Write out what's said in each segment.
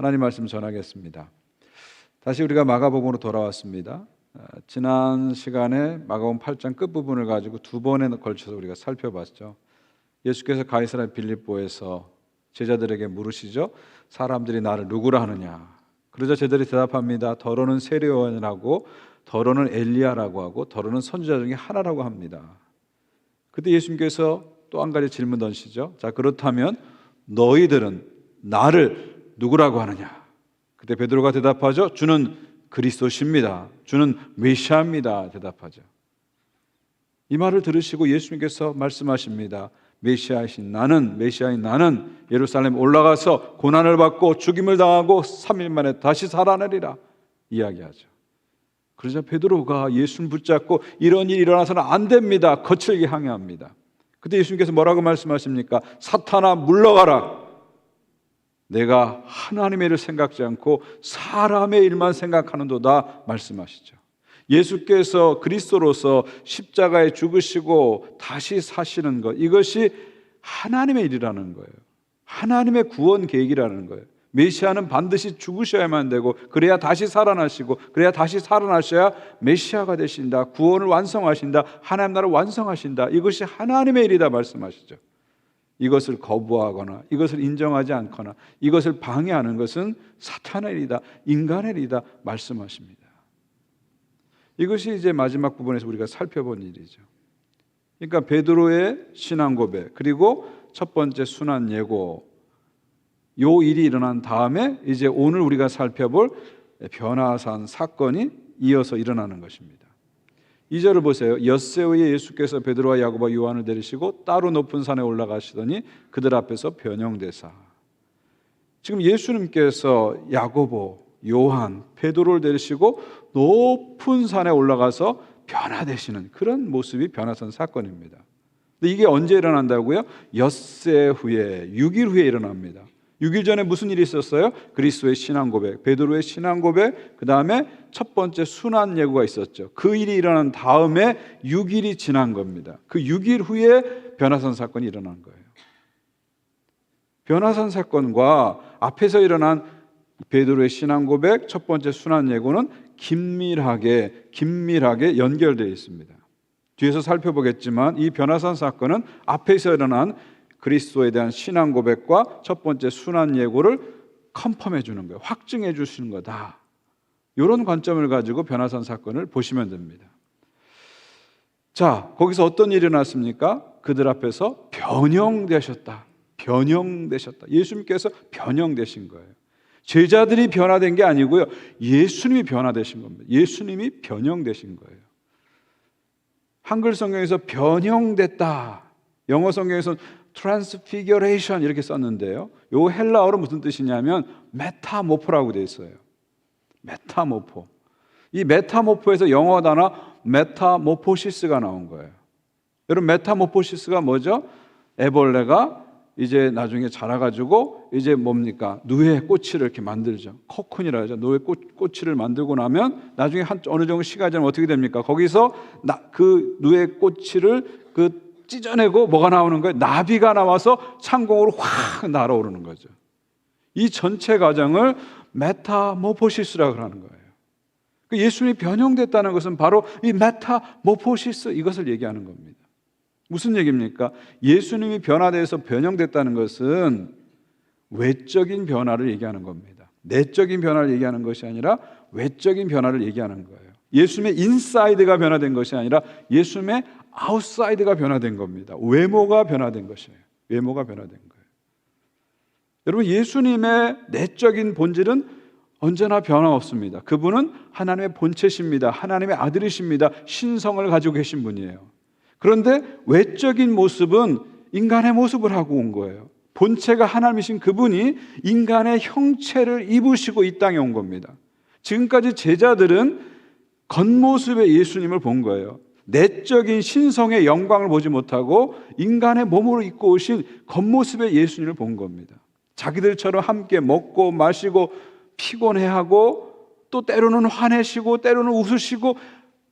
하나님 말씀 전하겠습니다. 다시 우리가 마가복음으로 돌아왔습니다. 지난 시간에 마가복음 8장 끝부분을 가지고 두 번에 걸쳐서 우리가 살펴봤죠. 예수께서 가이사랴 빌립보에서 제자들에게 물으시죠. 사람들이 나를 누구라 하느냐. 그러자 제자들이 대답합니다. 더러는 세례요한이라고, 더러는 엘리야라고 하고, 더러는 선지자 중에 하나라고 합니다. 그때 예수님께서 또 한 가지 질문 던지시죠. 자, 그렇다면 너희들은 나를 누구라고 하느냐. 그때 베드로가 대답하죠. 주는 그리스도십니다. 주는 메시아입니다. 대답하죠. 이 말을 들으시고 예수님께서 말씀하십니다. 메시아인 나는 예루살렘 올라가서 고난을 받고 죽임을 당하고 3일 만에 다시 살아나리라 이야기하죠. 그러자 베드로가 예수님 붙잡고 이런 일이 일어나서는 안 됩니다. 거칠게 항의합니다. 그때 예수님께서 뭐라고 말씀하십니까? 사탄아 물러가라. 내가 하나님의 일을 생각지 않고 사람의 일만 생각하는도다 말씀하시죠. 예수께서 그리스도로서 십자가에 죽으시고 다시 사시는 것, 이것이 하나님의 일이라는 거예요. 하나님의 구원 계획이라는 거예요. 메시아는 반드시 죽으셔야만 되고 그래야 다시 살아나시고 그래야 다시 살아나셔야 메시아가 되신다. 구원을 완성하신다. 하나님 나라를 완성하신다. 이것이 하나님의 일이다 말씀하시죠. 이것을 거부하거나 이것을 인정하지 않거나 이것을 방해하는 것은 사탄의 일이다. 인간의 일이다 말씀하십니다. 이것이 이제 마지막 부분에서 우리가 살펴본 일이죠. 그러니까 베드로의 신앙 고백, 그리고 첫 번째 순환 예고, 요 일이 일어난 다음에 이제 오늘 우리가 살펴볼 변화산 사건이 이어서 일어나는 것입니다. 2절을 보세요. 엿새 후에 예수께서 베드로와 야고보와 요한을 데리시고 따로 높은 산에 올라가시더니 그들 앞에서 변형되사. 지금 예수님께서 야고보, 요한, 베드로를 데리시고 높은 산에 올라가서 변화되시는 그런 모습이 변화산 사건입니다. 근데 이게 언제 일어난다고요? 엿새 후에, 6일 후에 일어납니다. 6일 전에 무슨 일이 있었어요? 그리스도의 신앙 고백, 베드로의 신앙 고백, 그 다음에 첫 번째 순환 예고가 있었죠. 그 일이 일어난 다음에 6일이 지난 겁니다. 그 6일 후에 변화산 사건이 일어난 거예요. 변화산 사건과 앞에서 일어난 베드로의 신앙 고백, 첫 번째 순환 예고는 긴밀하게 연결되어 있습니다. 뒤에서 살펴보겠지만 이 변화산 사건은 앞에서 일어난 그리스도에 대한 신앙 고백과 첫 번째 순환 예고를 컨펌해 주는 거예요. 확증해 주시는 거다. 이런 관점을 가지고 변화산 사건을 보시면 됩니다. 자, 거기서 어떤 일이 일어났습니까? 그들 앞에서 변형되셨다. 예수님께서 변형되신 거예요. 제자들이 변화된 게 아니고요. 예수님이 변화되신 겁니다. 예수님이 변형되신 거예요. 한글 성경에서 변형됐다. 영어 성경에서는 transfiguration 이렇게 썼는데요. 요 헬라어로 무슨 뜻이냐면 메타모포라고 되어 있어요. 메타모포. 이 메타모포에서 영어 단어 메타모포시스가 나온 거예요. 여러분 메타모포시스가 뭐죠? 애벌레가 이제 나중에 자라가지고 이제 뭡니까? 누에 꼬치를 이렇게 만들죠. 코쿤이라 하죠. 누에 꼬치를 만들고 나면 나중에 어느 정도 시간이 지나면 어떻게 됩니까? 거기서 그 누에 꼬치를 찢어내고 뭐가 나오는 거예요? 나비가 나와서 창공으로 확 날아오르는 거죠. 이 전체 과정을 메타모포시스라고 하는 거예요. 예수님이 변형됐다는 것은 바로 이 메타모포시스 이것을 얘기하는 겁니다. 무슨 얘기입니까? 예수님이 변화돼서 변형됐다는 것은 외적인 변화를 얘기하는 겁니다. 내적인 변화를 얘기하는 것이 아니라 외적인 변화를 얘기하는 거예요. 예수님의 인사이드가 변화된 것이 아니라 예수님의 아웃사이드가 변화된 겁니다. 외모가 변화된 것이에요. 외모가 변화된 거예요. 여러분 예수님의 내적인 본질은 언제나 변함없습니다. 그분은 하나님의 본체십니다. 하나님의 아들이십니다. 신성을 가지고 계신 분이에요. 그런데 외적인 모습은 인간의 모습을 하고 온 거예요. 본체가 하나님이신 그분이 인간의 형체를 입으시고 이 땅에 온 겁니다. 지금까지 제자들은 겉모습의 예수님을 본 거예요. 내적인 신성의 영광을 보지 못하고 인간의 몸으로 입고 오신 겉모습의 예수님을 본 겁니다. 자기들처럼 함께 먹고 마시고 피곤해하고 또 때로는 화내시고 때로는 웃으시고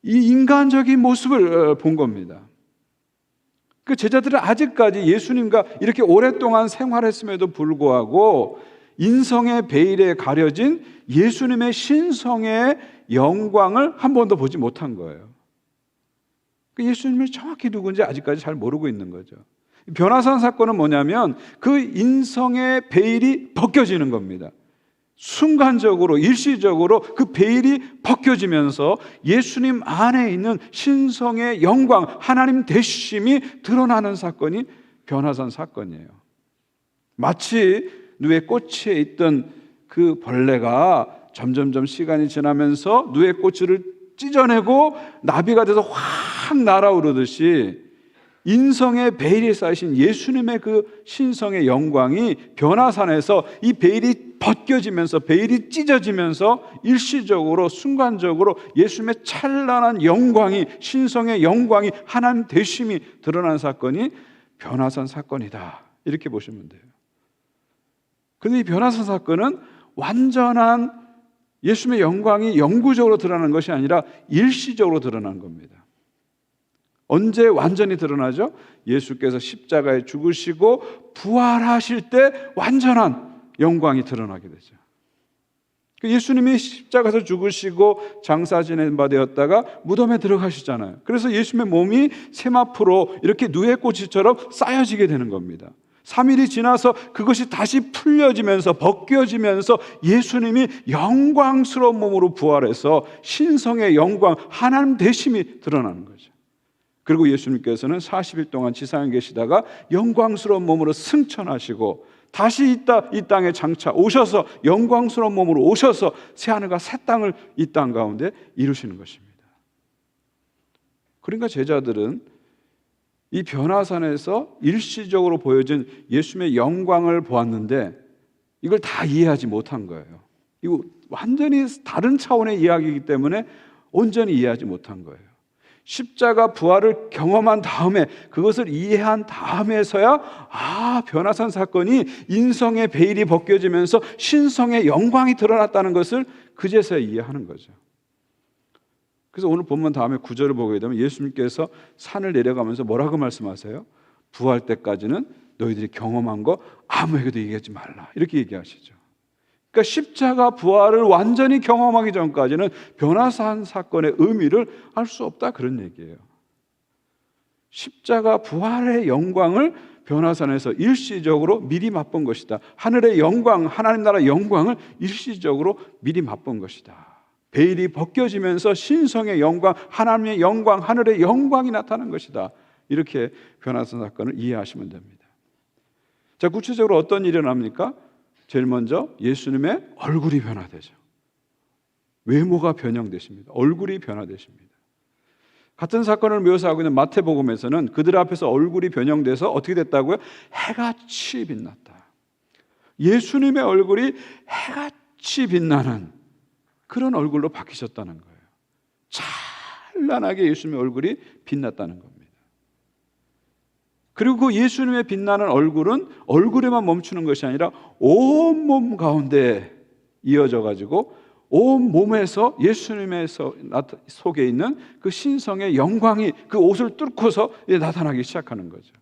이 인간적인 모습을 본 겁니다. 그 제자들은 아직까지 예수님과 이렇게 오랫동안 생활했음에도 불구하고 인성의 베일에 가려진 예수님의 신성의 영광을 한 번도 보지 못한 거예요. 예수님이 정확히 누군지 아직까지 잘 모르고 있는 거죠. 변화산 사건은 뭐냐면 그 인성의 베일이 벗겨지는 겁니다. 순간적으로, 일시적으로 그 베일이 벗겨지면서 예수님 안에 있는 신성의 영광, 하나님 되심이 드러나는 사건이 변화산 사건이에요. 마치 누에 꽃에 있던 그 벌레가 점점점 시간이 지나면서 누에 꽃을 찢어내고 나비가 돼서 확 날아오르듯이 인성의 베일이 쌓이신 예수님의 그 신성의 영광이 변화산에서 이 베일이 벗겨지면서, 베일이 찢어지면서 일시적으로, 순간적으로 예수님의 찬란한 영광이, 신성의 영광이, 하나님 되심이 드러난 사건이 변화산 사건이다, 이렇게 보시면 돼요. 그런데 이 변화산 사건은 완전한 예수님의 영광이 영구적으로 드러나는 것이 아니라 일시적으로 드러난 겁니다. 언제 완전히 드러나죠? 예수께서 십자가에 죽으시고 부활하실 때 완전한 영광이 드러나게 되죠. 예수님이 십자가에서 죽으시고 장사 지낸 바 되었다가 무덤에 들어가시잖아요. 그래서 예수님의 몸이 세마포로 이렇게 누에 꽃이처럼 쌓여지게 되는 겁니다. 3일이 지나서 그것이 다시 풀려지면서, 벗겨지면서 예수님이 영광스러운 몸으로 부활해서 신성의 영광, 하나님 되심이 드러나는 거죠. 그리고 예수님께서는 40일 동안 지상에 계시다가 영광스러운 몸으로 승천하시고 다시 이 땅에 장차 오셔서 영광스러운 몸으로 오셔서 새하늘과 새 땅을 이 땅 가운데 이루시는 것입니다. 그러니까 제자들은 이 변화산에서 일시적으로 보여진 예수님의 영광을 보았는데 이걸 다 이해하지 못한 거예요. 이거 완전히 다른 차원의 이야기이기 때문에 온전히 이해하지 못한 거예요. 십자가 부활을 경험한 다음에, 그것을 이해한 다음에서야 변화산 사건이 인성의 베일이 벗겨지면서 신성의 영광이 드러났다는 것을 그제서야 이해하는 거죠. 그래서 오늘 본문 다음에 9절을 보게 되면 예수님께서 산을 내려가면서 뭐라고 말씀하세요? 부활 때까지는 너희들이 경험한 거 아무에게도 얘기하지 말라, 이렇게 얘기하시죠. 그러니까 십자가 부활을 완전히 경험하기 전까지는 변화산 사건의 의미를 알 수 없다, 그런 얘기예요. 십자가 부활의 영광을 변화산에서 일시적으로 미리 맛본 것이다. 하늘의 영광, 하나님 나라 영광을 일시적으로 미리 맛본 것이다. 베일이 벗겨지면서 신성의 영광, 하나님의 영광, 하늘의 영광이 나타난 것이다. 이렇게 변화산 사건을 이해하시면 됩니다. 자, 구체적으로 어떤 일이 일어납니까? 제일 먼저 예수님의 얼굴이 변화되죠. 외모가 변형되십니다. 얼굴이 변화되십니다. 같은 사건을 묘사하고 있는 마태복음에서는 그들 앞에서 얼굴이 변형돼서 어떻게 됐다고요? 해같이 빛났다. 예수님의 얼굴이 해같이 빛나는 그런 얼굴로 바뀌셨다는 거예요. 찬란하게 예수님의 얼굴이 빛났다는 겁니다. 그리고 그 예수님의 빛나는 얼굴은 얼굴에만 멈추는 것이 아니라 온몸 가운데 이어져 가지고 온 몸에서 예수님의 속에 있는 그 신성의 영광이 그 옷을 뚫고서 나타나기 시작하는 거죠.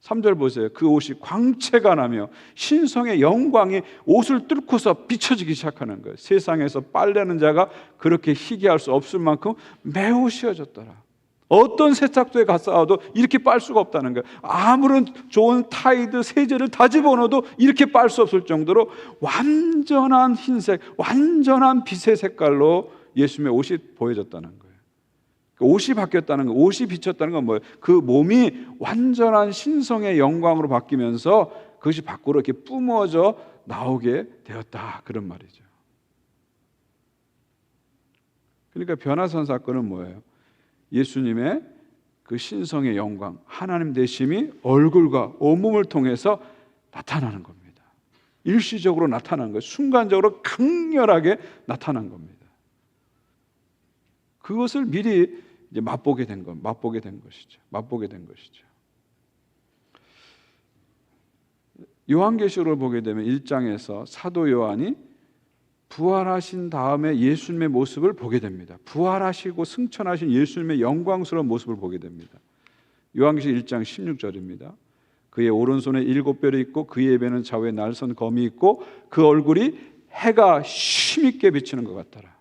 3절 보세요. 그 옷이 광채가 나며 신성의 영광이 옷을 뚫고서 비춰지기 시작하는 거예요. 세상에서 빨래하는 자가 그렇게 희귀할 수 없을 만큼 매우 쉬워졌더라. 어떤 세탁소에 갔어도 이렇게 빨 수가 없다는 거예요. 아무런 좋은 타이드, 세제를 다 집어넣어도 이렇게 빨 수 없을 정도로 완전한 흰색, 완전한 빛의 색깔로 예수님의 옷이 보여졌다는 거예요. 옷이 바뀌었다는 거, 옷이 비쳤다는 건 뭐예요? 그 몸이 완전한 신성의 영광으로 바뀌면서 그것이 밖으로 이렇게 뿜어져 나오게 되었다, 그런 말이죠. 그러니까 변화산 사건은 뭐예요? 예수님의 그 신성의 영광, 하나님 되심이 얼굴과 온몸을 통해서 나타나는 겁니다. 일시적으로 나타난 거예요. 순간적으로 강렬하게 나타난 겁니다. 그것을 미리 이제 맛보게 된 것이죠. 요한계시록을 보게 되면 1장에서 사도 요한이 부활하신 다음에 예수님의 모습을 보게 됩니다. 부활하시고 승천하신 예수님의 영광스러운 모습을 보게 됩니다. 요한계시록 1장 16절입니다. 그의 오른손에 7뼈이 있고 그의 입에는 좌우에 날선 검이 있고 그 얼굴이 해가 힘있게 비치는 것 같더라.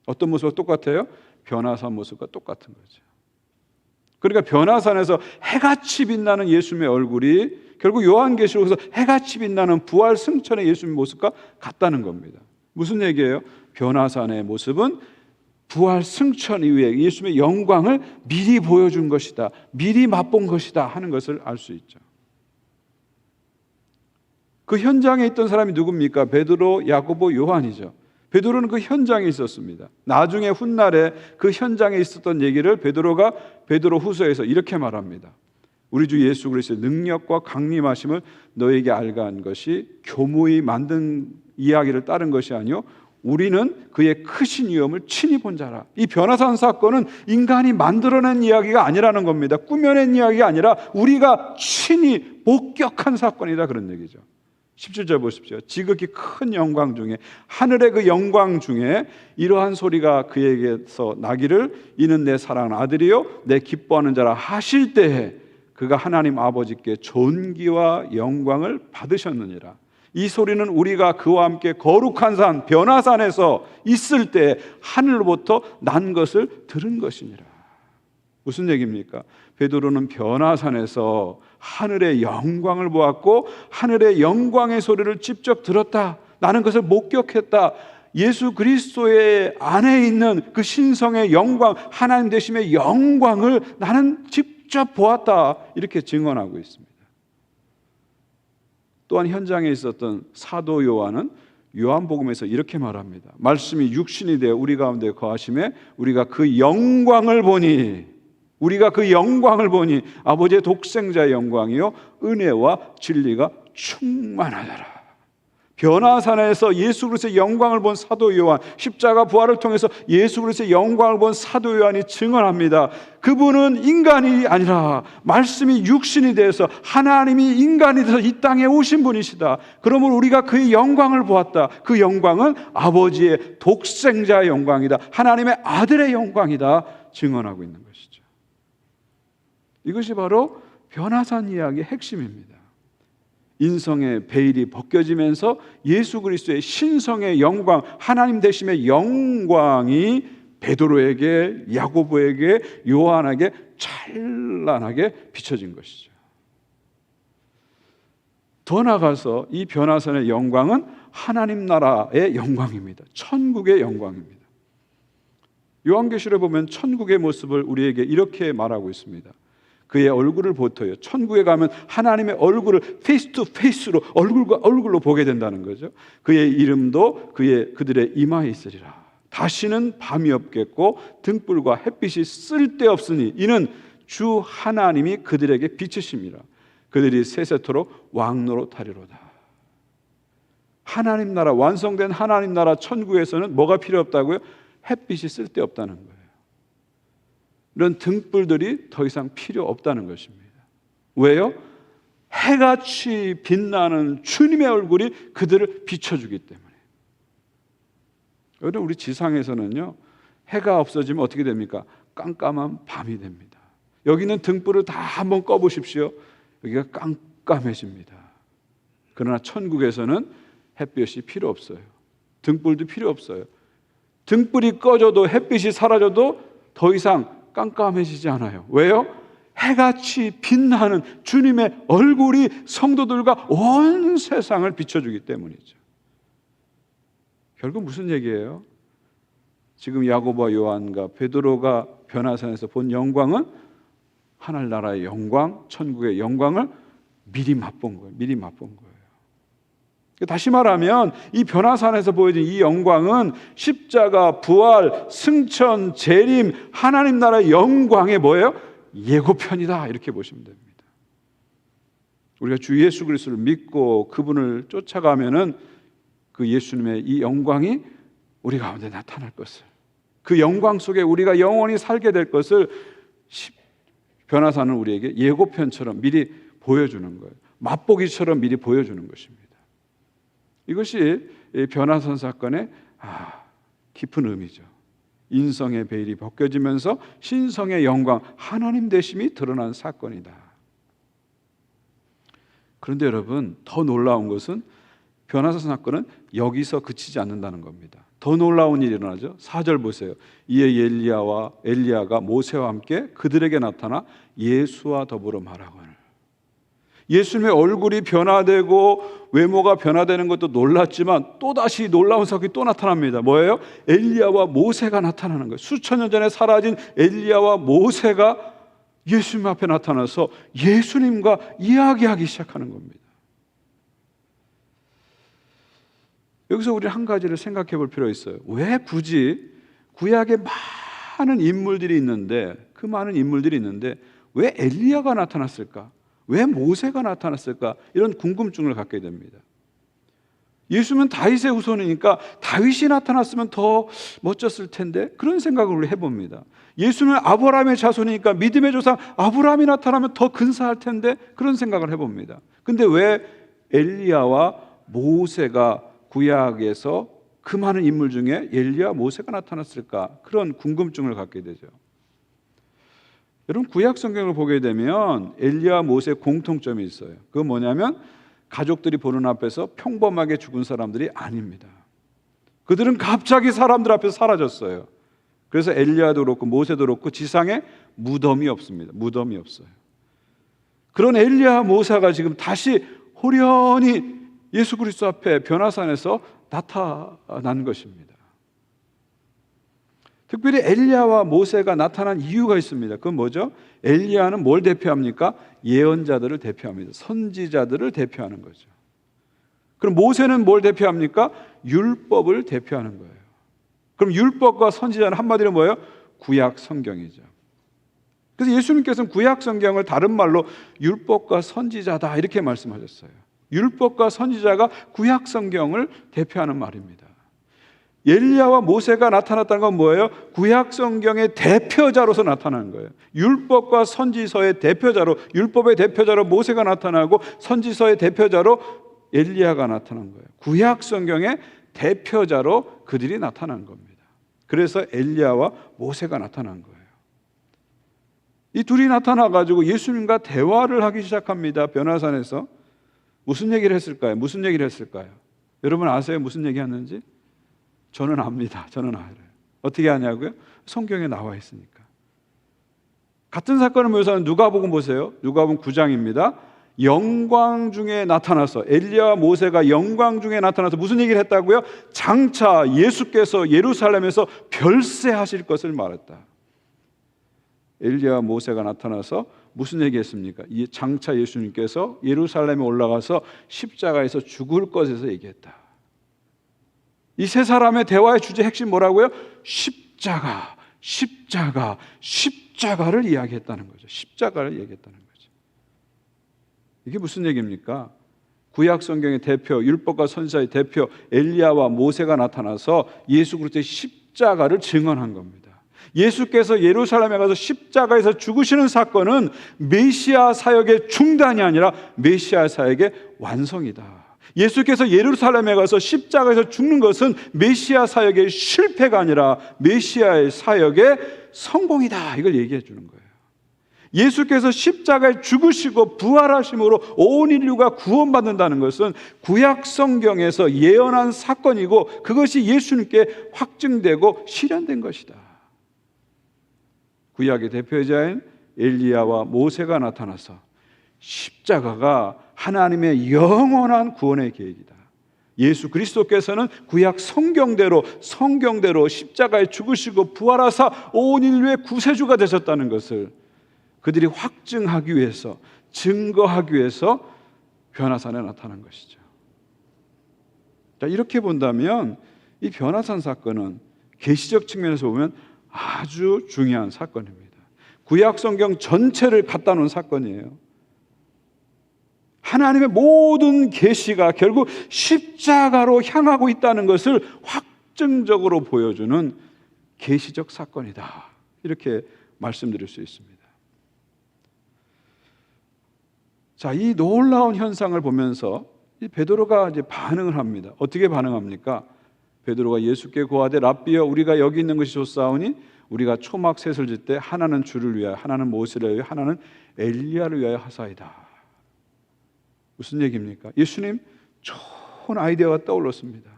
어떤 모습과 똑같아요? 변화산 모습과 똑같은 거죠. 그러니까 변화산에서 해같이 빛나는 예수님의 얼굴이 결국 요한계시록에서 해같이 빛나는 부활 승천의 예수님의 모습과 같다는 겁니다. 무슨 얘기예요? 변화산의 모습은 부활 승천 이후에 예수님의 영광을 미리 보여준 것이다, 미리 맛본 것이다 하는 것을 알 수 있죠. 그 현장에 있던 사람이 누굽니까? 베드로, 야고보, 요한이죠. 베드로는 그 현장에 있었습니다. 나중에 훗날에 그 현장에 있었던 얘기를 베드로가 베드로 후서에서 이렇게 말합니다. 우리 주 예수 그리스도의 능력과 강림하심을 너에게 알가한 것이 교무히 만든 이야기를 따른 것이 아니요 우리는 그의 크신 위엄을 친히 본 자라. 이 변화산 사건은 인간이 만들어낸 이야기가 아니라는 겁니다. 꾸며낸 이야기가 아니라 우리가 친히 목격한 사건이다, 그런 얘기죠. 17절 보십시오. 지극히 큰 영광 중에, 하늘의 그 영광 중에 이러한 소리가 그에게서 나기를 이는 내 사랑하는 아들이요 내 기뻐하는 자라 하실 때에 그가 하나님 아버지께 존귀와 영광을 받으셨느니라. 이 소리는 우리가 그와 함께 거룩한 산 변화산에서 있을 때 하늘로부터 난 것을 들은 것이니라. 무슨 얘기입니까? 베드로는 변화산에서 하늘의 영광을 보았고 하늘의 영광의 소리를 직접 들었다. 나는 그것을 목격했다. 예수 그리스도의 안에 있는 그 신성의 영광, 하나님 되심의 영광을 나는 직접 보았다. 이렇게 증언하고 있습니다. 또한 현장에 있었던 사도 요한은 요한복음에서 이렇게 말합니다. 말씀이 육신이 되어 우리 가운데 거하심에 우리가 그 영광을 보니 아버지의 독생자의 영광이요 은혜와 진리가 충만하더라. 변화산에서 예수 그리스도의 영광을 본 사도 요한, 십자가 부활을 통해서 예수 그리스도의 영광을 본 사도 요한이 증언합니다. 그분은 인간이 아니라 말씀이 육신이 되어서 하나님이 인간이 되어서 이 땅에 오신 분이시다. 그러므로 우리가 그의 영광을 보았다. 그 영광은 아버지의 독생자의 영광이다. 하나님의 아들의 영광이다. 증언하고 있는 것이죠. 이것이 바로 변화산 이야기의 핵심입니다. 인성의 베일이 벗겨지면서 예수 그리스도의 신성의 영광, 하나님 되심의 영광이 베드로에게, 야고보에게, 요한에게 찬란하게 비춰진 것이죠. 더 나아가서 이 변화산의 영광은 하나님 나라의 영광입니다. 천국의 영광입니다. 요한계시록에 보면 천국의 모습을 우리에게 이렇게 말하고 있습니다. 그의 얼굴을 보터요. 천국에 가면 하나님의 얼굴을 페이스 투 페이스로 얼굴과 얼굴로 보게 된다는 거죠. 그의 이름도 그들의 이마에 있으리라. 다시는 밤이 없겠고 등불과 햇빛이 쓸데없으니 이는 주 하나님이 그들에게 비치심이라. 그들이 세세토록 왕노릇하리로다. 하나님 나라, 완성된 하나님 나라 천국에서는 뭐가 필요 없다고요? 햇빛이 쓸데없다는 거예요. 이런 등불들이 더 이상 필요 없다는 것입니다. 왜요? 해같이 빛나는 주님의 얼굴이 그들을 비춰주기 때문에. 여러분, 우리 지상에서는요, 해가 없어지면 어떻게 됩니까? 깜깜한 밤이 됩니다. 여기는 등불을 다 한번 꺼보십시오. 여기가 깜깜해집니다. 그러나 천국에서는 햇볕이 필요 없어요. 등불도 필요 없어요. 등불이 꺼져도 햇빛이 사라져도 더 이상 깜깜해지지 않아요. 왜요? 해같이 빛나는 주님의 얼굴이 성도들과 온 세상을 비춰주기 때문이죠. 결국 무슨 얘기예요? 지금 야고보와 요한과 베드로가 변화산에서 본 영광은 하늘나라의 영광, 천국의 영광을 미리 맛본 거예요. 미리 맛본 거예요. 다시 말하면 이 변화산에서 보여진 이 영광은 십자가, 부활, 승천, 재림, 하나님 나라의 영광의 뭐예요? 예고편이다. 이렇게 보시면 됩니다. 우리가 주 예수 그리스도를 믿고 그분을 쫓아가면은 그 예수님의 이 영광이 우리 가운데 나타날 것을, 그 영광 속에 우리가 영원히 살게 될 것을 변화산은 우리에게 예고편처럼 미리 보여주는 거예요. 맛보기처럼 미리 보여주는 것입니다. 이것이 변화산 사건의 깊은 의미죠. 인성의 베일이 벗겨지면서 신성의 영광, 하나님 되심이 드러난 사건이다. 그런데 여러분, 더 놀라운 것은 변화산 사건은 여기서 그치지 않는다는 겁니다. 더 놀라운 일이 일어나죠. 4절 보세요. 이에 엘리야가 모세와 함께 그들에게 나타나 예수와 더불어 말하거늘. 예수님의 얼굴이 변화되고 외모가 변화되는 것도 놀랐지만 또다시 놀라운 사건이 또 나타납니다. 뭐예요? 엘리야와 모세가 나타나는 거예요. 수천 년 전에 사라진 엘리야와 모세가 예수님 앞에 나타나서 예수님과 이야기하기 시작하는 겁니다. 여기서 우리 한 가지를 생각해 볼 필요가 있어요. 왜 굳이 구약에 많은 인물들이 있는데, 그 많은 인물들이 있는데 왜 엘리야가 나타났을까? 왜 모세가 나타났을까? 이런 궁금증을 갖게 됩니다. 예수님은 다윗의 후손이니까 다윗이 나타났으면 더 멋졌을 텐데, 그런 생각을 우리 해봅니다. 예수는 아브라함의 자손이니까 믿음의 조상 아브라함이 나타나면 더 근사할 텐데, 그런 생각을 해봅니다. 근데 왜 엘리야와 모세가 구약에서 그 많은 인물 중에 엘리야 모세가 나타났을까? 그런 궁금증을 갖게 되죠. 여러분, 구약 성경을 보게 되면 엘리야 모세의 공통점이 있어요. 그건 뭐냐면 가족들이 보는 앞에서 평범하게 죽은 사람들이 아닙니다. 그들은 갑자기 사람들 앞에서 사라졌어요. 그래서 엘리야도 그렇고 모세도 그렇고 지상에 무덤이 없습니다. 무덤이 없어요. 그런 엘리야 모세가 지금 다시 호련히 예수 그리스도 앞에 변화산에서 나타난 것입니다. 특별히 엘리야와 모세가 나타난 이유가 있습니다. 그건 뭐죠? 엘리야는 뭘 대표합니까? 예언자들을 대표합니다. 선지자들을 대표하는 거죠. 그럼 모세는 뭘 대표합니까? 율법을 대표하는 거예요. 그럼 율법과 선지자는 한마디로 뭐예요? 구약 성경이죠. 그래서 예수님께서는 구약 성경을 다른 말로 율법과 선지자다 이렇게 말씀하셨어요. 율법과 선지자가 구약 성경을 대표하는 말입니다. 엘리야와 모세가 나타났다는 건 뭐예요? 구약 성경의 대표자로서 나타나는 거예요. 율법과 선지서의 대표자로, 율법의 대표자로 모세가 나타나고 선지서의 대표자로 엘리야가 나타난 거예요. 구약 성경의 대표자로 그들이 나타난 겁니다. 그래서 엘리야와 모세가 나타난 거예요. 이 둘이 나타나가지고 예수님과 대화를 하기 시작합니다. 변화산에서. 무슨 얘기를 했을까요? 무슨 얘기를 했을까요? 여러분 아세요? 무슨 얘기 했는지? 저는 압니다. 저는 알아요. 어떻게 아냐고요? 성경에 나와 있으니까. 같은 사건을 묘사하는 누가복음 보세요. 누가복음 9장입니다. 영광 중에 나타나서, 엘리야와 모세가 영광 중에 나타나서 무슨 얘기를 했다고요? 장차 예수께서 예루살렘에서 별세하실 것을 말했다. 엘리야와 모세가 나타나서 무슨 얘기했습니까? 이 장차 예수님께서 예루살렘에 올라가서 십자가에서 죽을 것에서 얘기했다. 이 세 사람의 대화의 주제 핵심 뭐라고요? 십자가, 십자가, 십자가를 이야기했다는 거죠. 십자가를 얘기했다는 거죠. 이게 무슨 얘기입니까? 구약 성경의 대표, 율법과 선지자의 대표 엘리야와 모세가 나타나서 예수 그리스도의 십자가를 증언한 겁니다. 예수께서 예루살렘에 가서 십자가에서 죽으시는 사건은 메시아 사역의 중단이 아니라 메시아 사역의 완성이다. 예수께서 예루살렘에 가서 십자가에서 죽는 것은 메시아 사역의 실패가 아니라 메시아의 사역의 성공이다. 이걸 얘기해 주는 거예요. 예수께서 십자가에 죽으시고 부활하심으로 온 인류가 구원받는다는 것은 구약 성경에서 예언한 사건이고 그것이 예수님께 확증되고 실현된 것이다. 구약의 대표자인 엘리야와 모세가 나타나서 십자가가 하나님의 영원한 구원의 계획이다. 예수 그리스도께서는 구약 성경대로 십자가에 죽으시고 부활하사 온 인류의 구세주가 되셨다는 것을 그들이 확증하기 위해서, 증거하기 위해서 변화산에 나타난 것이죠. 자, 이렇게 본다면 이 변화산 사건은 계시적 측면에서 보면 아주 중요한 사건입니다. 구약 성경 전체를 갖다 놓은 사건이에요. 하나님의 모든 계시가 결국 십자가로 향하고 있다는 것을 확증적으로 보여주는 계시적 사건이다. 이렇게 말씀드릴 수 있습니다. 자, 이 놀라운 현상을 보면서 이 베드로가 이제 반응을 합니다. 어떻게 반응합니까? 베드로가 예수께 고하되 랍비여 우리가 여기 있는 것이 좋사오니 우리가 초막 셋을 짓 때 하나는 주를 위하여 하나는 모세를 위하여 하나는 엘리야를 위하여 하사이다. 무슨 얘기입니까? 예수님 좋은 아이디어가 떠올랐습니다.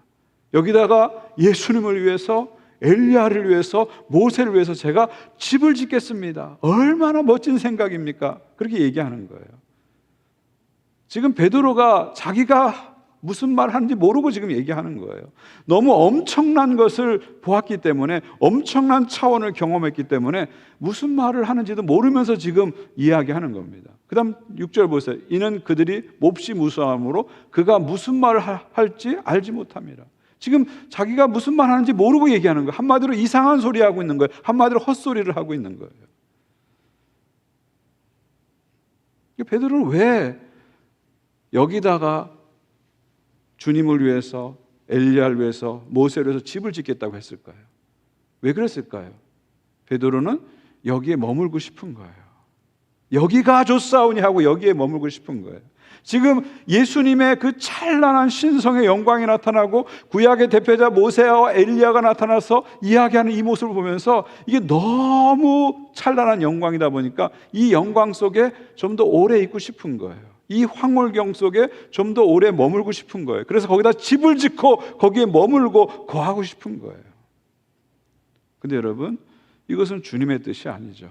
여기다가 예수님을 위해서, 엘리야를 위해서, 모세를 위해서 제가 집을 짓겠습니다. 얼마나 멋진 생각입니까? 그렇게 얘기하는 거예요. 지금 베드로가 자기가 무슨 말 하는지 모르고 지금 얘기하는 거예요. 너무 엄청난 것을 보았기 때문에, 엄청난 차원을 경험했기 때문에 무슨 말을 하는지도 모르면서 지금 이야기하는 겁니다. 그 다음 6절 보세요. 이는 그들이 몹시 무서워함으로 그가 무슨 말을 할지 알지 못합니다. 지금 자기가 무슨 말 하는지 모르고 얘기하는 거예요. 한마디로 이상한 소리 하고 있는 거예요. 한마디로 헛소리를 하고 있는 거예요. 베드로는 왜 여기다가 주님을 위해서, 엘리야를 위해서, 모세를 위해서 집을 짓겠다고 했을까요? 왜 그랬을까요? 베드로는 여기에 머물고 싶은 거예요. 여기가 좋사오니 하고 여기에 머물고 싶은 거예요. 지금 예수님의 그 찬란한 신성의 영광이 나타나고 구약의 대표자 모세와 엘리야가 나타나서 이야기하는 이 모습을 보면서 이게 너무 찬란한 영광이다 보니까 이 영광 속에 좀 더 오래 있고 싶은 거예요. 이 황홀경 속에 좀 더 오래 머물고 싶은 거예요. 그래서 거기다 집을 짓고 거기에 머물고 거하고 싶은 거예요. 근데 여러분, 이것은 주님의 뜻이 아니죠.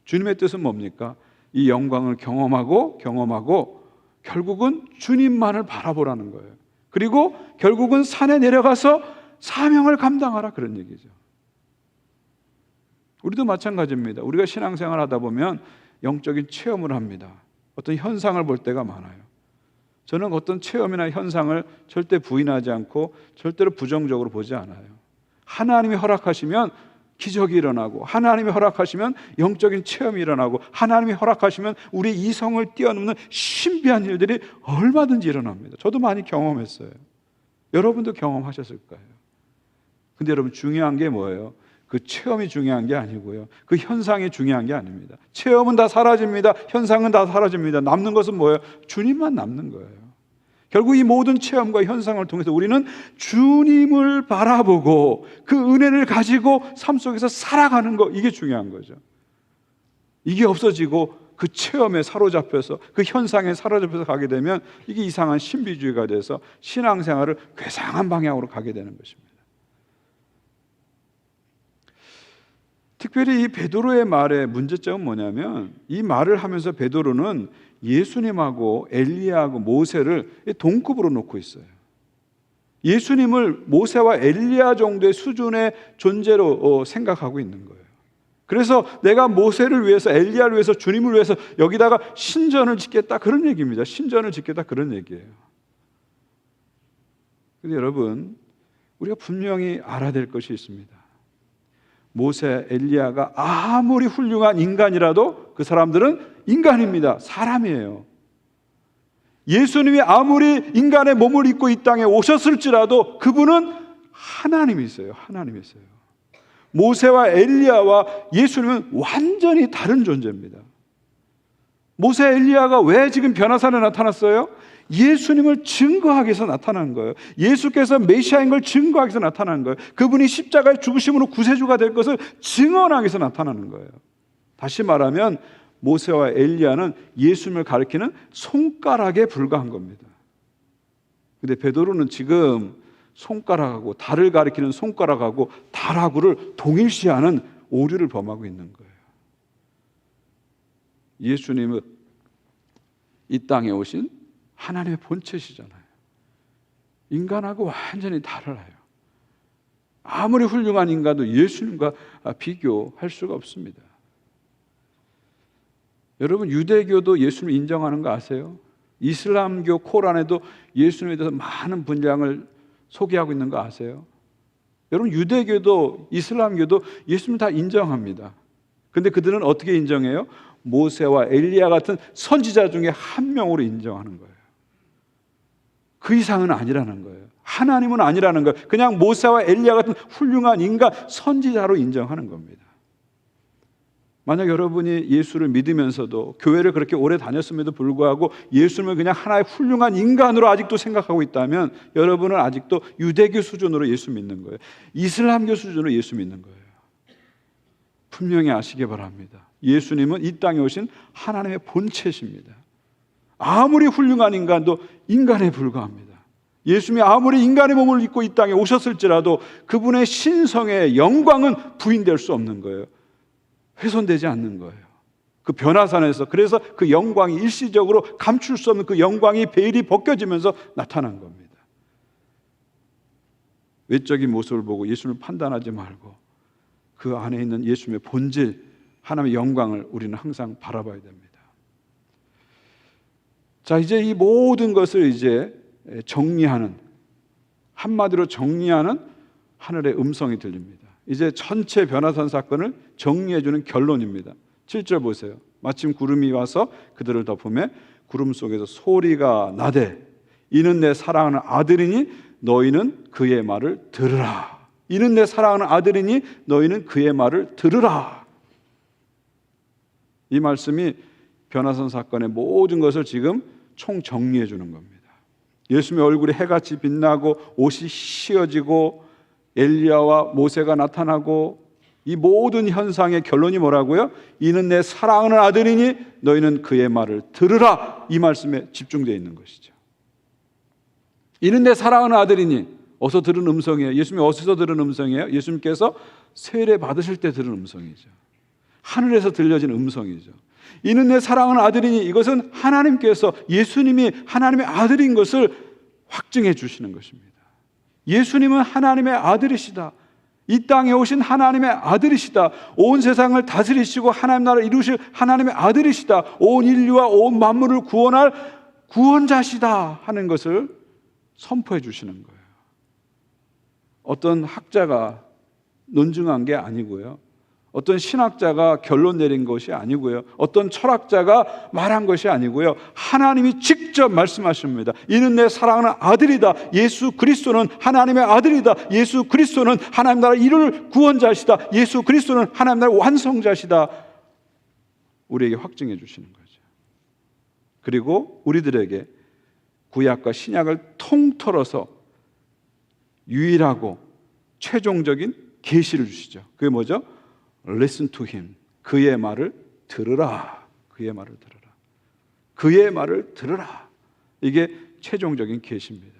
주님의 뜻은 뭡니까? 이 영광을 경험하고 결국은 주님만을 바라보라는 거예요. 그리고 결국은 산에 내려가서 사명을 감당하라, 그런 얘기죠. 우리도 마찬가지입니다. 우리가 신앙생활 하다 보면 영적인 체험을 합니다. 어떤 현상을 볼 때가 많아요. 저는 어떤 체험이나 현상을 절대 부인하지 않고 절대로 부정적으로 보지 않아요. 하나님이 허락하시면 기적이 일어나고, 하나님이 허락하시면 영적인 체험이 일어나고, 하나님이 허락하시면 우리 이성을 뛰어넘는 신비한 일들이 얼마든지 일어납니다. 저도 많이 경험했어요. 여러분도 경험하셨을 거예요. 근데 여러분, 중요한 게 뭐예요? 그 체험이 중요한 게 아니고요, 그 현상이 중요한 게 아닙니다. 체험은 다 사라집니다. 현상은 다 사라집니다. 남는 것은 뭐예요? 주님만 남는 거예요. 결국 이 모든 체험과 현상을 통해서 우리는 주님을 바라보고 그 은혜를 가지고 삶 속에서 살아가는 거, 이게 중요한 거죠. 이게 없어지고 그 체험에 사로잡혀서, 그 현상에 사로잡혀서 가게 되면 이게 이상한 신비주의가 돼서 신앙생활을 괴상한 방향으로 가게 되는 것입니다. 특별히 이 베드로의 말의 문제점은 뭐냐면, 이 말을 하면서 베드로는 예수님하고 엘리야하고 모세를 동급으로 놓고 있어요. 예수님을 모세와 엘리야 정도의 수준의 존재로 생각하고 있는 거예요. 그래서 내가 모세를 위해서, 엘리야를 위해서, 주님을 위해서 여기다가 신전을 짓겠다, 그런 얘기입니다. 신전을 짓겠다, 그런 얘기예요. 그런데 여러분, 우리가 분명히 알아야 될 것이 있습니다. 모세, 엘리야가 아무리 훌륭한 인간이라도 그 사람들은 인간입니다. 사람이에요. 예수님이 아무리 인간의 몸을 입고 이 땅에 오셨을지라도 그분은 하나님이세요. 하나님이세요. 모세와 엘리야와 예수님은 완전히 다른 존재입니다. 모세, 엘리야가 왜 지금 변화산에 나타났어요? 예수님을 증거하기 위해서 나타난 거예요. 예수께서 메시아인 걸 증거하기 위해서 나타난 거예요. 그분이 십자가의 죽으심으로 구세주가 될 것을 증언하기 위해서 나타나는 거예요. 다시 말하면 모세와 엘리야는 예수님을 가리키는 손가락에 불과한 겁니다. 그런데 베드로는 지금 손가락하고, 달을 가리키는 손가락하고 달하고를 동일시하는 오류를 범하고 있는 거예요. 예수님은 이 땅에 오신 하나님의 본체시잖아요. 인간하고 완전히 달라요. 아무리 훌륭한 인간도 예수님과 비교할 수가 없습니다. 여러분, 유대교도 예수님을 인정하는 거 아세요? 이슬람교 코란에도 예수님에 대해서 많은 분량을 소개하고 있는 거 아세요? 여러분, 유대교도 이슬람교도 예수님 다 인정합니다. 근데 그들은 어떻게 인정해요? 모세와 엘리야 같은 선지자 중에 한 명으로 인정하는 거예요. 그 이상은 아니라는 거예요. 하나님은 아니라는 거예요. 그냥 모세와 엘리야 같은 훌륭한 인간, 선지자로 인정하는 겁니다. 만약 여러분이 예수를 믿으면서도 교회를 그렇게 오래 다녔음에도 불구하고 예수님을 그냥 하나의 훌륭한 인간으로 아직도 생각하고 있다면 여러분은 아직도 유대교 수준으로 예수 믿는 거예요. 이슬람교 수준으로 예수 믿는 거예요. 분명히 아시기 바랍니다. 예수님은 이 땅에 오신 하나님의 본체십니다. 아무리 훌륭한 인간도 인간에 불과합니다. 예수님이 아무리 인간의 몸을 입고 이 땅에 오셨을지라도 그분의 신성의 영광은 부인될 수 없는 거예요. 훼손되지 않는 거예요. 그 변화산에서, 그래서 그 영광이 일시적으로 감출 수 없는 그 영광이 베일이 벗겨지면서 나타난 겁니다. 외적인 모습을 보고 예수님을 판단하지 말고 그 안에 있는 예수님의 본질, 하나님의 영광을 우리는 항상 바라봐야 됩니다. 자, 이제 이 모든 것을 이제 정리하는, 한마디로 정리하는 하늘의 음성이 들립니다. 이제 전체 변화산 사건을 정리해주는 결론입니다. 7절 보세요. 마침 구름이 와서 그들을 덮으며 구름 속에서 소리가 나되 이는 내 사랑하는 아들이니 너희는 그의 말을 들으라. 이는 내 사랑하는 아들이니 너희는 그의 말을 들으라. 이 말씀이 변화산 사건의 모든 것을 지금 총정리해 주는 겁니다. 예수님의 얼굴이 해같이 빛나고 옷이 휘어지고 엘리야와 모세가 나타나고 이 모든 현상의 결론이 뭐라고요? 이는 내 사랑하는 아들이니 너희는 그의 말을 들으라. 이 말씀에 집중되어 있는 것이죠. 이는 내 사랑하는 아들이니, 어디서 들은 음성이에요? 예수님이 어디서 들은 음성이에요? 예수님께서 세례 받으실 때 들은 음성이죠. 하늘에서 들려진 음성이죠. 이는 내 사랑하는 아들이니, 이것은 하나님께서, 예수님이 하나님의 아들인 것을 확증해 주시는 것입니다. 예수님은 하나님의 아들이시다. 이 땅에 오신 하나님의 아들이시다. 온 세상을 다스리시고 하나님 나라를 이루실 하나님의 아들이시다. 온 인류와 온 만물을 구원할 구원자시다 하는 것을 선포해 주시는 거예요. 어떤 학자가 논증한 게 아니고요, 어떤 신학자가 결론 내린 것이 아니고요, 어떤 철학자가 말한 것이 아니고요, 하나님이 직접 말씀하십니다. 이는 내 사랑하는 아들이다. 예수 그리스도는 하나님의 아들이다. 예수 그리스도는 하나님 나라 이룰 구원자시다. 예수 그리스도는 하나님 나라 완성자시다. 우리에게 확증해 주시는 거죠. 그리고 우리들에게 구약과 신약을 통틀어서 유일하고 최종적인 계시를 주시죠. 그게 뭐죠? Listen to him. 그의 말을 들으라. 그의 말을 들으라. 그의 말을 들으라. 이게 최종적인 계시입니다.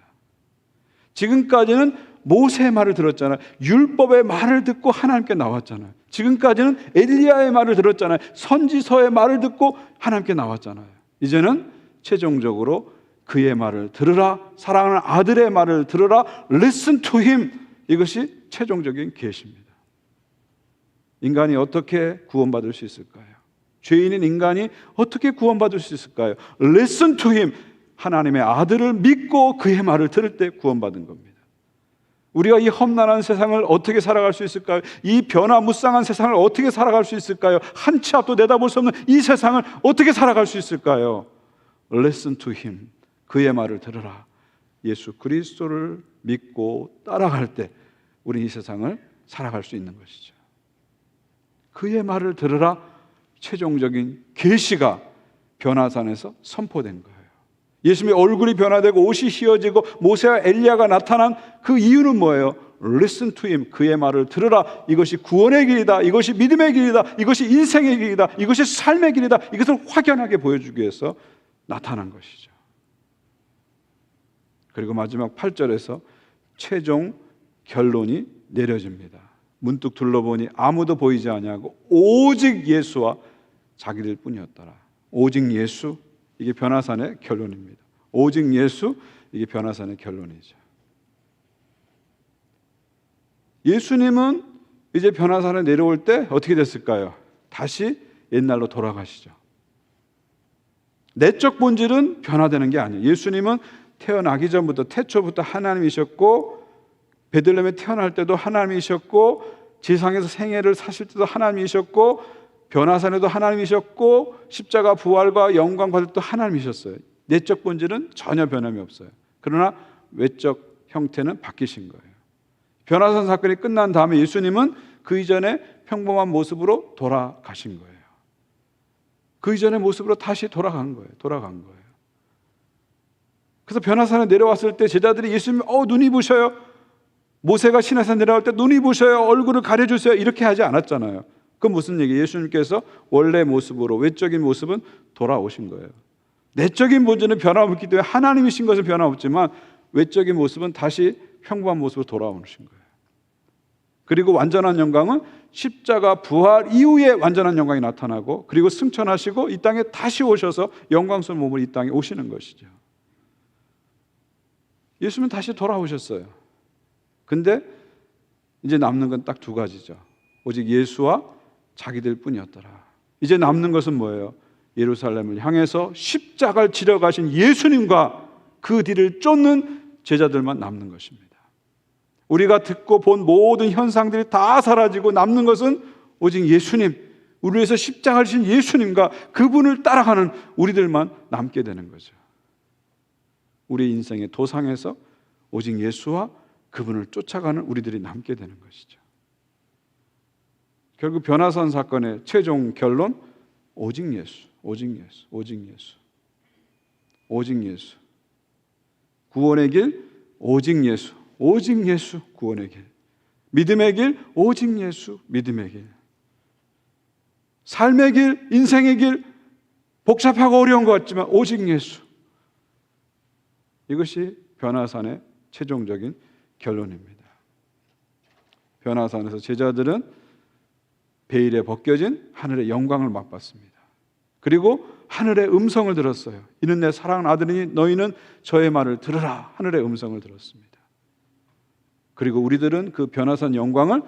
지금까지는 모세의 말을 들었잖아요. 율법의 말을 듣고 하나님께 나왔잖아요. 지금까지는 엘리야의 말을 들었잖아요. 선지서의 말을 듣고 하나님께 나왔잖아요. 이제는 최종적으로 그의 말을 들으라. 사랑하는 아들의 말을 들으라. Listen to him. 이것이 최종적인 계시입니다. 인간이 어떻게 구원받을 수 있을까요? 죄인인 인간이 어떻게 구원받을 수 있을까요? Listen to him. 하나님의 아들을 믿고 그의 말을 들을 때 구원받은 겁니다. 우리가 이 험난한 세상을 어떻게 살아갈 수 있을까요? 이 변화무쌍한 세상을 어떻게 살아갈 수 있을까요? 한 치 앞도 내다볼 수 없는 이 세상을 어떻게 살아갈 수 있을까요? Listen to him. 그의 말을 들으라. 예수 그리스도를 믿고 따라갈 때 우리 이 세상을 살아갈 수 있는 것이죠. 그의 말을 들으라. 최종적인 계시가 변화산에서 선포된 거예요. 예수님의 얼굴이 변화되고 옷이 휘어지고 모세와 엘리야가 나타난 그 이유는 뭐예요? Listen to him. 그의 말을 들으라. 이것이 구원의 길이다. 이것이 믿음의 길이다. 이것이 인생의 길이다. 이것이 삶의 길이다. 이것을 확연하게 보여주기 위해서 나타난 것이죠. 그리고 마지막 8절에서 최종 결론이 내려집니다. 문득 둘러보니 아무도 보이지 아니하고 오직 예수와 자기들 뿐이었더라. 오직 예수, 이게 변화산의 결론입니다. 오직 예수, 이게 변화산의 결론이죠. 예수님은 이제 변화산에 내려올 때 어떻게 됐을까요? 다시 옛날로 돌아가시죠. 내적 본질은 변화되는 게 아니에요. 예수님은 태어나기 전부터, 태초부터 하나님이셨고, 베들레헴에 태어날 때도 하나님이셨고, 지상에서 생애를 사실 때도 하나님이셨고, 변화산에도 하나님이셨고, 십자가 부활과 영광 받을 때도 하나님이셨어요. 내적 본질은 전혀 변함이 없어요. 그러나 외적 형태는 바뀌신 거예요. 변화산 사건이 끝난 다음에 예수님은 그 이전에 평범한 모습으로 돌아가신 거예요. 그 이전의 모습으로 다시 돌아간 거예요. 그래서 변화산에 내려왔을 때 제자들이 예수님 눈이 부셔요. 모세가 시내산 내려올 때 눈이 부셔요. 얼굴을 가려주세요. 이렇게 하지 않았잖아요. 그건 무슨 얘기예요? 예수님께서 원래 모습으로, 외적인 모습은 돌아오신 거예요. 내적인 본질은 변함없기 때문에 하나님이신 것은 변함없지만 외적인 모습은 다시 평범한 모습으로 돌아오신 거예요. 그리고 완전한 영광은 십자가 부활 이후에 완전한 영광이 나타나고, 그리고 승천하시고 이 땅에 다시 오셔서 영광스러운 몸으로 이 땅에 오시는 것이죠. 예수님은 다시 돌아오셨어요. 근데 이제 남는 건 딱 두 가지죠. 오직 예수와 자기들 뿐이었더라. 이제 남는 것은 뭐예요? 예루살렘을 향해서 십자가를 지러 가신 예수님과 그 뒤를 쫓는 제자들만 남는 것입니다. 우리가 듣고 본 모든 현상들이 다 사라지고 남는 것은 오직 예수님, 우리 위해서 십자가를 지신 예수님과 그분을 따라가는 우리들만 남게 되는 거죠. 우리 인생의 도상에서 오직 예수와 그분을 쫓아가는 우리들이 남게 되는 것이죠. 결국 변화산 사건의 최종 결론, 오직 예수, 오직 예수, 오직 예수, 오직 예수. 구원의 길, 오직 예수, 오직 예수, 구원의 길. 믿음의 길, 오직 예수, 믿음의 길. 삶의 길, 인생의 길, 복잡하고 어려운 것 같지만 오직 예수. 이것이 변화산의 최종적인 결론입니다. 변화산에서 제자들은 베일에 벗겨진 하늘의 영광을 맛봤습니다. 그리고 하늘의 음성을 들었어요. 이는 내 사랑하는 아들이니 너희는 저의 말을 들으라. 하늘의 음성을 들었습니다. 그리고 우리들은 그 변화산 영광을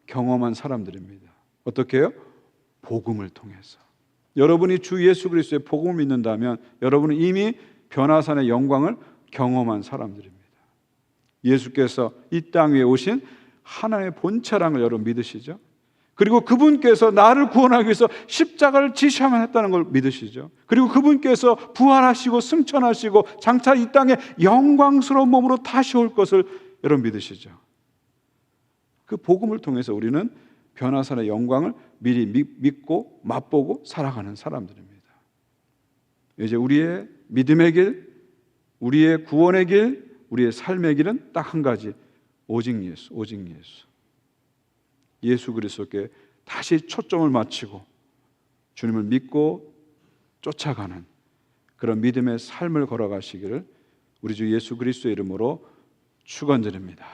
경험한 사람들입니다. 어떻게 해요? 복음을 통해서. 여러분이 주 예수 그리스도의 복음을 믿는다면 여러분은 이미 변화산의 영광을 경험한 사람들입니다. 예수께서 이 땅 위에 오신 하나님의 본체라는 걸 여러분 믿으시죠? 그리고 그분께서 나를 구원하기 위해서 십자가를 지셔야만 했다는 걸 믿으시죠? 그리고 그분께서 부활하시고 승천하시고 장차 이 땅에 영광스러운 몸으로 다시 올 것을 여러분 믿으시죠? 그 복음을 통해서 우리는 변화산의 영광을 미리 믿고 맛보고 살아가는 사람들입니다. 이제 우리의 믿음의 길, 우리의 구원의 길, 우리의 삶의 길은 딱 한 가지, 오직 예수, 오직 예수. 예수 그리스도께 다시 초점을 맞추고 주님을 믿고 쫓아가는 그런 믿음의 삶을 걸어가시기를 우리 주 예수 그리스도의 이름으로 축원드립니다.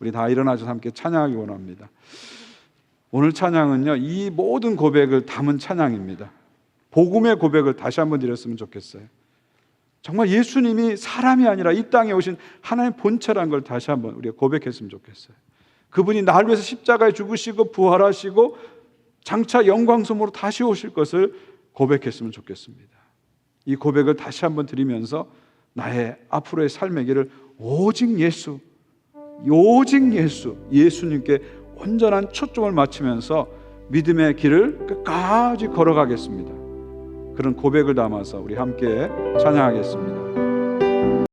우리 다 일어나서 함께 찬양하기 원합니다. 오늘 찬양은요, 이 모든 고백을 담은 찬양입니다. 복음의 고백을 다시 한번 드렸으면 좋겠어요. 정말 예수님이 사람이 아니라 이 땅에 오신 하나님의 본체라는 걸 다시 한번 우리가 고백했으면 좋겠어요. 그분이 나를 위해서 십자가에 죽으시고 부활하시고 장차 영광스러움으로 다시 오실 것을 고백했으면 좋겠습니다. 이 고백을 다시 한번 드리면서 나의 앞으로의 삶의 길을 오직 예수, 오직 예수, 예수님께 온전한 초점을 맞추면서 믿음의 길을 끝까지 걸어가겠습니다. 그런 고백을 담아서 우리 함께 찬양하겠습니다.